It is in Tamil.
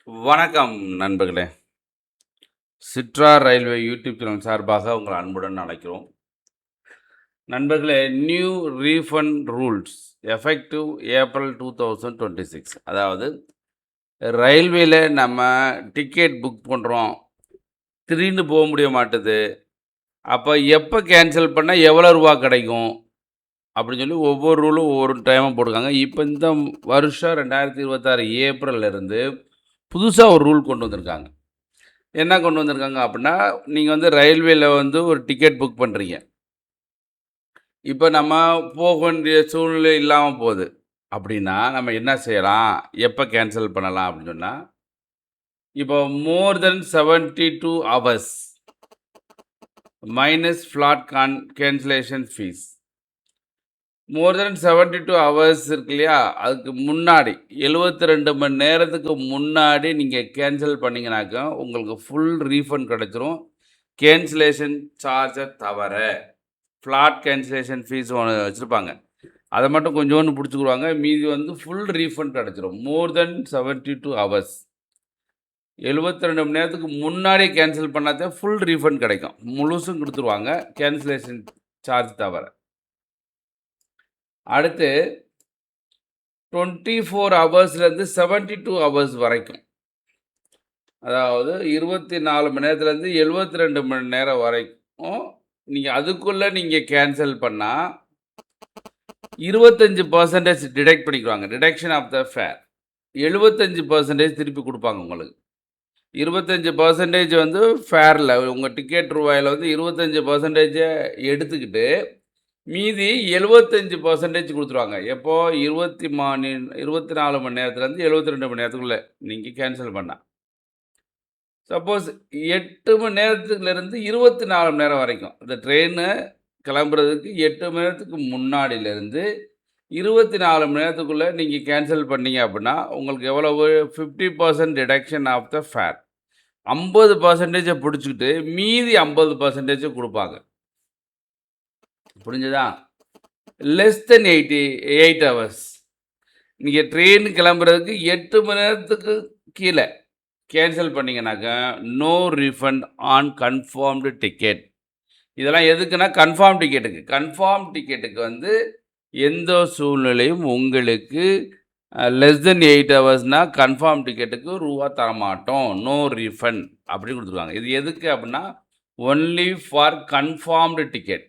வணக்கம் நண்பர்களே. சிட்ரா ரயில்வே யூடியூப் சேனல் சார்பாக உங்கள் அன்புடன் அழைக்கிறோம். நண்பர்களே, new refund rules effective April 2026. அதாவது ரயில்வேல நம்ம டிக்கெட் புக் பண்ணுறோம், திடீர்னு போக முடிய மாட்டுது. அப்போ எப்போ கேன்சல் பண்ணால் எவ்வளோ ரூபா கிடைக்கும் அப்படின்னு சொல்லி ஒவ்வொரு ரூலும் ஒவ்வொரு டைமும் போட்டிருக்காங்க. இப்போ இந்த வருஷம் 2026 ஏப்ரல்லேருந்து புதுசாக ஒரு ரூல் கொண்டு வந்திருக்காங்க. என்ன கொண்டு வந்திருக்காங்க அப்படின்னா, நீங்கள் வந்து ரயில்வேல வந்து ஒரு டிக்கெட் புக் பண்ணுறீங்க. இப்போ நம்ம போக வேண்டிய சூழ்நிலை இல்லாமல் போகுது அப்படின்னா, நம்ம என்ன செய்யலாம், எப்போ கேன்சல் பண்ணலாம் அப்படின்னு சொன்னால், இப்போ more than 72 hours minus flat cancellation fees. More than 72 hours இருக்கு இல்லையா, அதுக்கு முன்னாடி 72 மணி நேரத்துக்கு முன்னாடி நீங்கள் கேன்சல் பண்ணிங்கனாக்கா உங்களுக்கு ஃபுல் ரீஃபண்ட் கிடச்சிரும். கேன்சலேஷன் சார்ஜை தவிர ஃப்ளாட் கேன்சலேஷன் ஃபீஸ் ஒன்று வச்சுருப்பாங்க, அதை மட்டும் கொஞ்சோண்டு பிடிச்சிக்குருவாங்க. மீதி வந்து ஃபுல் ரீஃபண்ட் கிடச்சிரும். மோர் தென் 72 ஹவர்ஸ் 72 மணி நேரத்துக்கு முன்னாடி கேன்சல் பண்ணாதே ஃபுல் ரீஃபண்ட் கிடைக்கும். முழுசும் கொடுத்துருவாங்க, கேன்சலேஷன் சார்ஜ் தவிர. அடுத்து 24 ஹவர்ஸ்லேருந்து 72 ஹவர்ஸ் வரைக்கும், அதாவது 24 மணி நேரத்துலேருந்து 72 மணி நேரம் வரைக்கும் நீங்கள் அதுக்குள்ளே நீங்கள் கேன்சல் பண்ணால் 25% டிடெக்ட் பண்ணிக்குவாங்க. டிடக்ஷன் ஆஃப் த ஃபேர் 75% திருப்பி கொடுப்பாங்க உங்களுக்கு. 25% வந்து ஃபேரில் உங்கள் டிக்கெட் ரூபாயில் வந்து 25% எடுத்துக்கிட்டு மீதி 75% கொடுத்துருவாங்க. எப்போ 24 மணி நேரத்துலேருந்து 72 மணி நேரத்துக்குள்ளே நீங்கள் கேன்சல் பண்ணால். சப்போஸ் 8 மணி நேரத்துலேருந்து 24 மணி நேரம் வரைக்கும், இந்த ட்ரெயினு கிளம்புறதுக்கு 8 மணி நேரத்துக்கு முன்னாடியிலேருந்து 24 மணி நேரத்துக்குள்ளே நீங்கள் கேன்சல் பண்ணீங்க அப்படின்னா உங்களுக்கு எவ்வளவு 50% டிடக்ஷன் ஆஃப் த ஃபேர். 50% பிடிச்சிக்கிட்டு மீதி 50% கொடுப்பாங்க. புரிஞ்சுதா? லெஸ் தென் 8 ஹவர்ஸ் நீங்கள் ட்ரெயின் கிளம்புறதுக்கு 8 மணி நேரத்துக்கு கீழே கேன்சல் பண்ணிங்கனாக்கா no refund on confirmed ticket. இதெல்லாம் எதுக்குன்னா கன்ஃபார்ம் டிக்கெட்டுக்கு. கன்ஃபார்ம் டிக்கெட்டுக்கு வந்து எந்த சூழ்நிலையும் உங்களுக்கு லெஸ் தென் 8 ஹவர்ஸ்னால் கன்ஃபார்ம் டிக்கெட்டுக்கு ரூபா தரமாட்டோம், நோ ரீஃபண்ட் அப்படின்னு கொடுத்துருவாங்க. இது எதுக்கு அப்படின்னா ஒன்லி ஃபார் கன்ஃபார்ம்டு டிக்கெட்.